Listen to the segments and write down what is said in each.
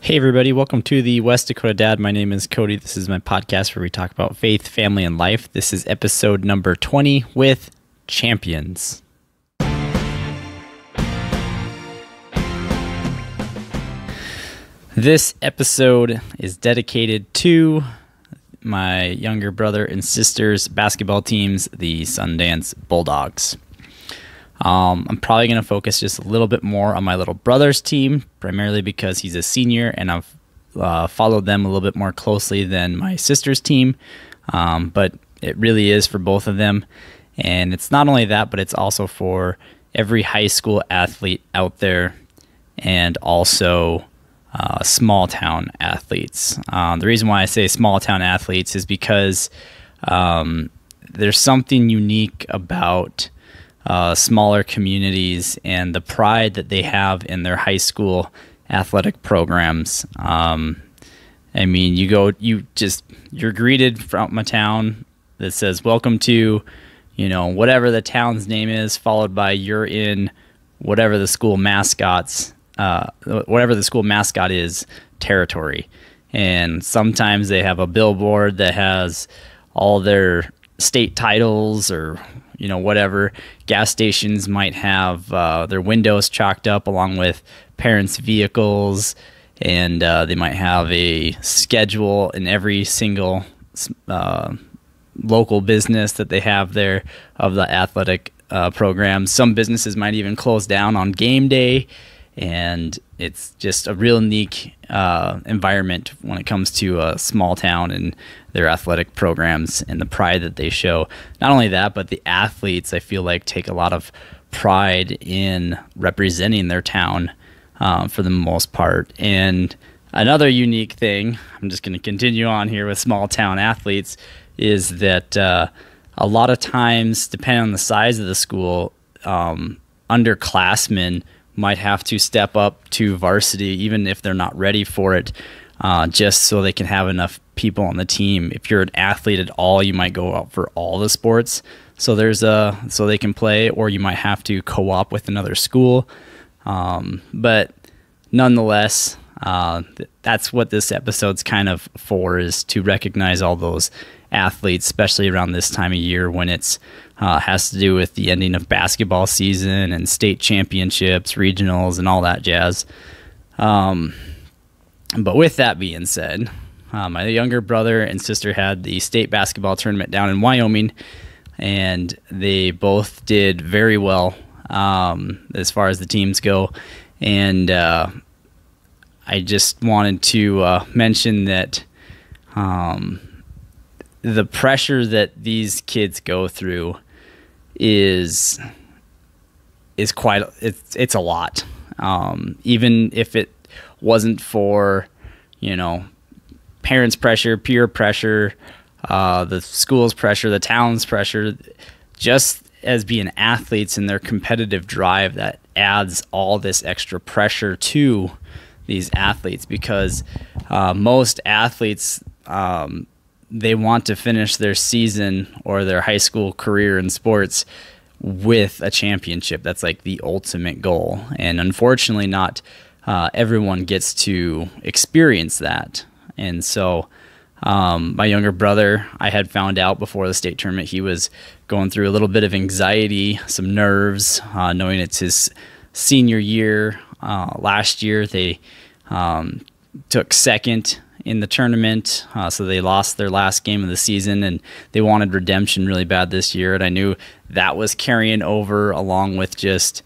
Hey everybody, welcome to the West Dakota Dad. My name is Cody. This is my podcast where we talk about faith, family, and life. This is episode number 20 with champions. This episode is dedicated to my younger brother and sister's basketball teams, the Sundance Bulldogs. I'm probably going to focus just a little bit more on my little brother's team, primarily because he's a senior and I've followed them a little bit more closely than my sister's team. But it really is for both of them. And it's not only that, but it's also for every high school athlete out there and also small town athletes. The reason why I say small town athletes is because there's something unique about smaller communities and the pride that they have in their high school athletic programs. I mean, you're greeted from a town that says, welcome to, whatever the town's name is, followed by you're in whatever the school mascot is territory. And sometimes they have a billboard that has all their state titles or whatever. Gas stations might have their windows chalked up along with parents' vehicles, and they might have a schedule in every single local business that they have there of the athletic programs. Some businesses might even close down on game day, and it's just a real unique environment when it comes to a small town and their athletic programs and the pride that they show. Not only that, but the athletes, I feel like, take a lot of pride in representing their town for the most part. And another unique thing, I'm just going to continue on here with small town athletes, is that a lot of times, depending on the size of the school, underclassmen might have to step up to varsity even if they're not ready for it, just so they can have enough people on the team. If you're an athlete at all, you might go out for all the sports so they can play, or you might have to co-op with another school. But nonetheless, that's what this episode's kind of for, is to recognize all those athletes, especially around this time of year when it's has to do with the ending of basketball season and state championships, regionals, and all that jazz. But with that being said, my younger brother and sister had the state basketball tournament down in Wyoming, and they both did very well as far as the teams go. And I just wanted to mention that the pressure that these kids go through is quite, it's a lot. Even if it wasn't for, parents' pressure, peer pressure, the school's pressure, the town's pressure, just as being athletes and their competitive drive, that adds all this extra pressure to these athletes, because most athletes, they want to finish their season or their high school career in sports with a championship. That's like the ultimate goal. And unfortunately, not everyone gets to experience that. And so my younger brother, I had found out before the state tournament, he was going through a little bit of anxiety, some nerves, knowing it's his senior year. Last year, they took second in the tournament, so they lost their last game of the season, and they wanted redemption really bad this year. And I knew that was carrying over, along with just,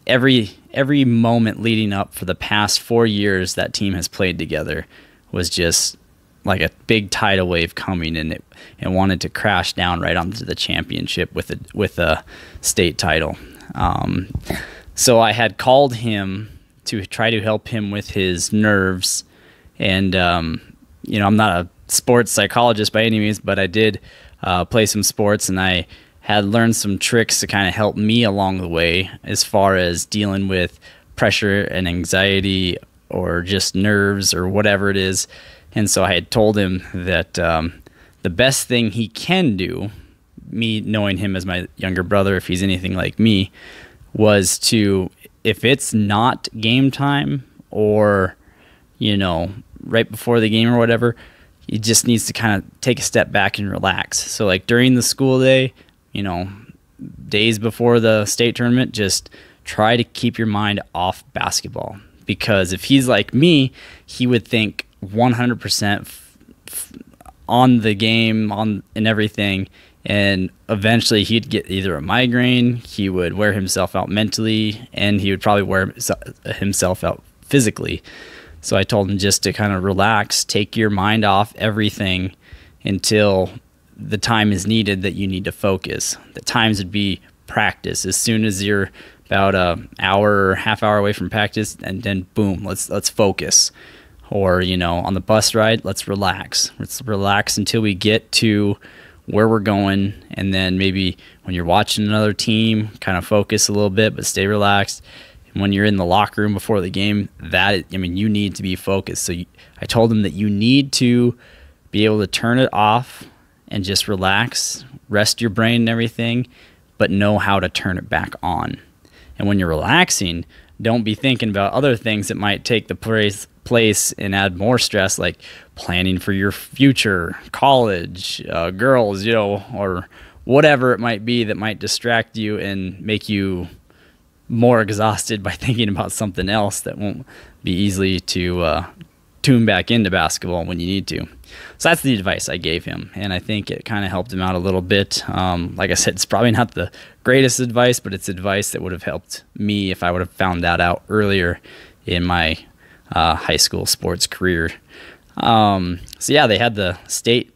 every moment leading up for the past 4 years that team has played together was just like a big tidal wave coming, and it wanted to crash down right onto the championship with a state title. So I had called him to try to help him with his nerves. And, I'm not a sports psychologist by any means, but I did play some sports, and I had learned some tricks to kind of help me along the way as far as dealing with pressure and anxiety or just nerves or whatever it is. And so I had told him that the best thing he can do, me knowing him as my younger brother, if he's anything like me, was to, if it's not game time or right before the game or whatever, he just needs to kind of take a step back and relax. So like during the school day, days before the state tournament, just try to keep your mind off basketball. Because if he's like me, he would think 100% on the game, and everything, and eventually he'd get either a migraine, he would wear himself out mentally, and he would probably wear himself out physically. So I told him just to kind of relax, take your mind off everything until the time is needed that you need to focus. The times would be practice. As soon as you're about an hour or half hour away from practice, and then boom, let's focus. Or, on the bus ride, let's relax. Let's relax until we get to where we're going. And then maybe when you're watching another team, kind of focus a little bit, but stay relaxed. And when you're in the locker room before the game, you need to be focused. So I told him that you need to be able to turn it off and just relax, rest your brain and everything, but know how to turn it back on. And when you're relaxing, don't be thinking about other things that might take the place and add more stress, like planning for your future, college, girls, or whatever it might be that might distract you and make you more exhausted by thinking about something else that won't be easily to tune back into basketball when you need to. So that's the advice I gave him, and I think it kind of helped him out a little bit. Like I said, it's probably not the greatest advice, but it's advice that would have helped me if I would have found that out earlier in my high school sports career. So yeah, they had the state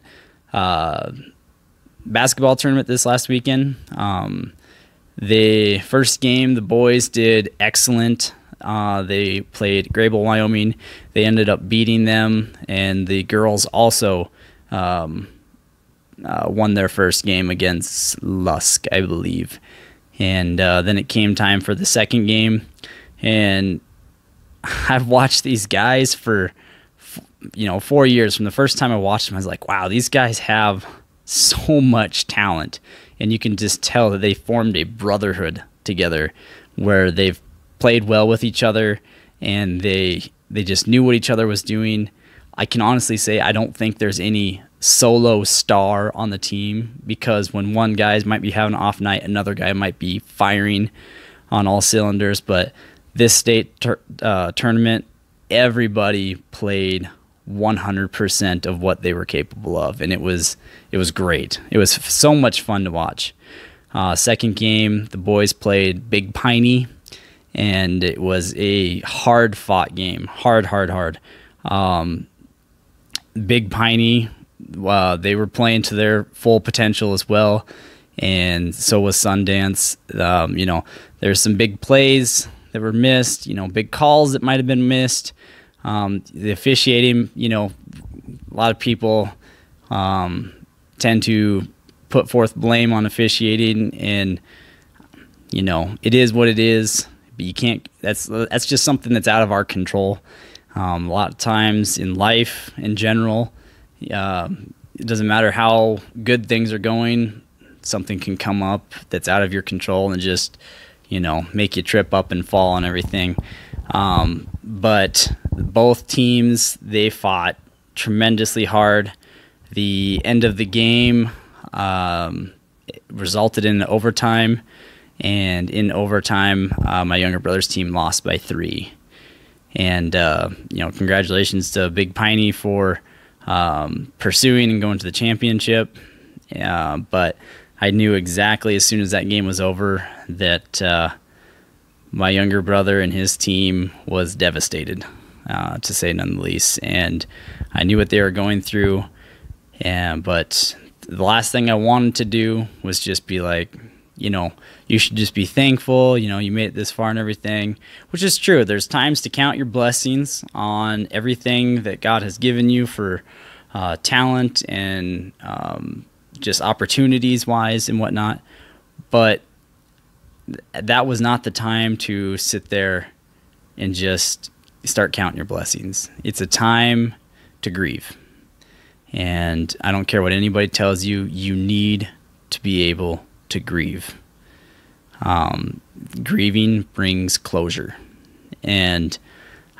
basketball tournament this last weekend. The first game, the boys did excellent. They played Grable, Wyoming. They ended up beating them, and the girls also won their first game against Lusk, I believe. And then it came time for the second game, and I've watched these guys for 4 years. From the first time I watched them, I was like, wow, these guys have so much talent. And you can just tell that they formed a brotherhood together where they've played well with each other, and they just knew what each other was doing. I can honestly say I don't think there's any solo star on the team, because when one guy might be having an off night, another guy might be firing on all cylinders. But this state tournament, everybody played 100% of what they were capable of, and it was great. It was so much fun to watch. Second game, the boys played Big Piney, and it was a hard-fought game. Hard. Big Piney, they were playing to their full potential as well, and so was Sundance. There's some big plays that were missed, big calls that might have been missed. The officiating, a lot of people tend to put forth blame on officiating, and it is what it is. But you can't. That's just something that's out of our control. A lot of times in life, in general, it doesn't matter how good things are going. Something can come up that's out of your control and just make you trip up and fall and everything. But both teams, they fought tremendously hard. The end of the game resulted in overtime, and in overtime, my younger brother's team lost by 3. And congratulations to Big Piney for pursuing and going to the championship. But I knew exactly as soon as that game was over that my younger brother and his team was devastated, to say none the least. And I knew what they were going through. But the last thing I wanted to do was just be like, you should just be thankful, you made it this far and everything, which is true. There's times to count your blessings on everything that God has given you for talent and just opportunities-wise and whatnot. But that was not the time to sit there and just start counting your blessings. It's a time to grieve. And I don't care what anybody tells you, you need to be able to grieve. Grieving brings closure. And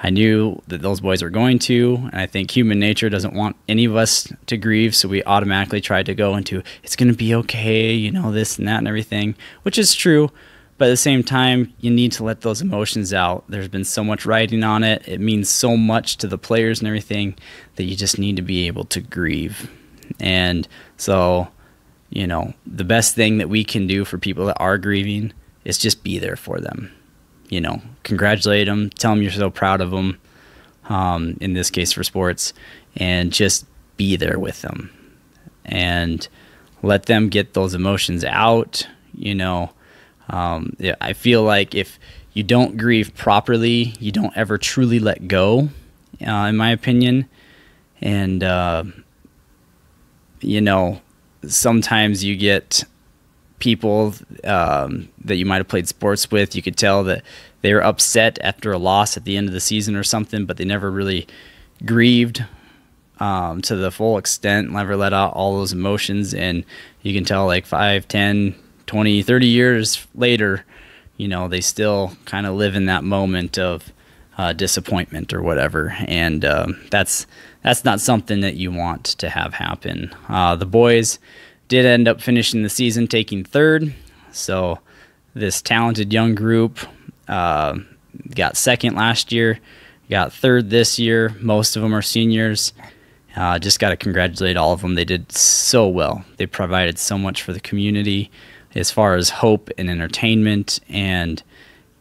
I knew that those boys were going to, and I think human nature doesn't want any of us to grieve, so we automatically tried to go into, it's going to be okay, this and that and everything, which is true, but at the same time, you need to let those emotions out. There's been so much writing on it. It means so much to the players and everything that you just need to be able to grieve. And so, the best thing that we can do for people that are grieving is just be there for them. Congratulate them, tell them you're so proud of them, in this case for sports, and just be there with them and let them get those emotions out. I feel like if you don't grieve properly, you don't ever truly let go, in my opinion. And, sometimes you get people that you might have played sports with, you could tell that they were upset after a loss at the end of the season or something, but they never really grieved to the full extent, never let out all those emotions. And you can tell like 5, 10, 20, 30 years later, they still kind of live in that moment of disappointment or whatever. And that's not something that you want to have happen. The boys did end up finishing the season taking third. So this talented young group got second last year, got third this year. Most of them are seniors. Just got to congratulate all of them. They did so well. They provided so much for the community as far as hope and entertainment and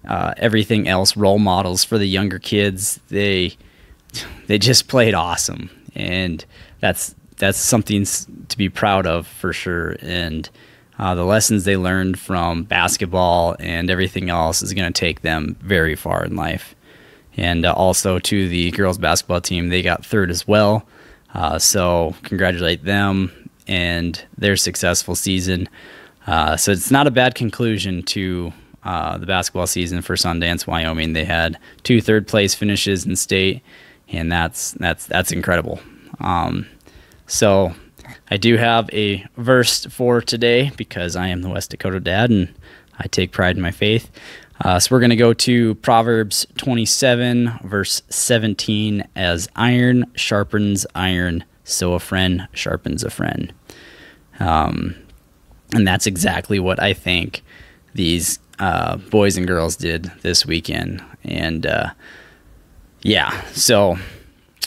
everything else, role models for the younger kids. They just played awesome. And that's something to be proud of for sure. And the lessons they learned from basketball and everything else is going to take them very far in life. And also to the girls basketball team, they got third as well. So congratulate them and their successful season. So it's not a bad conclusion to the basketball season for Sundance, Wyoming. They had 2 third-place finishes in state, and that's incredible. So I do have a verse for today because I am the West Dakota Dad and I take pride in my faith. So we're going to go to Proverbs 27, verse 17, as iron sharpens iron, so a friend sharpens a friend. And that's exactly what I think these boys and girls did this weekend. And so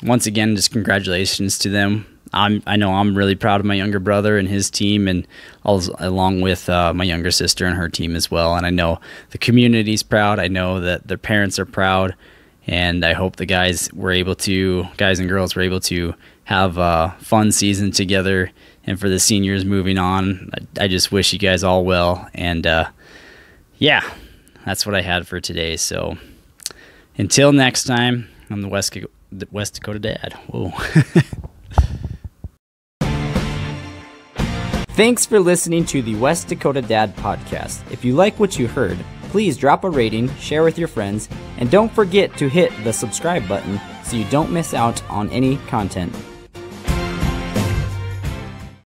once again, just congratulations to them. I know I'm really proud of my younger brother and his team, and along with my younger sister and her team as well. And I know the community's proud. I know that their parents are proud, and I hope the guys and girls were able to have a fun season together. And for the seniors moving on, I just wish you guys all well. And that's what I had for today. So until next time, I'm the West Dakota Dad. Whoa. Thanks for listening to the West Dakota Dad podcast. If you like what you heard, please drop a rating, share with your friends, and don't forget to hit the subscribe button so you don't miss out on any content.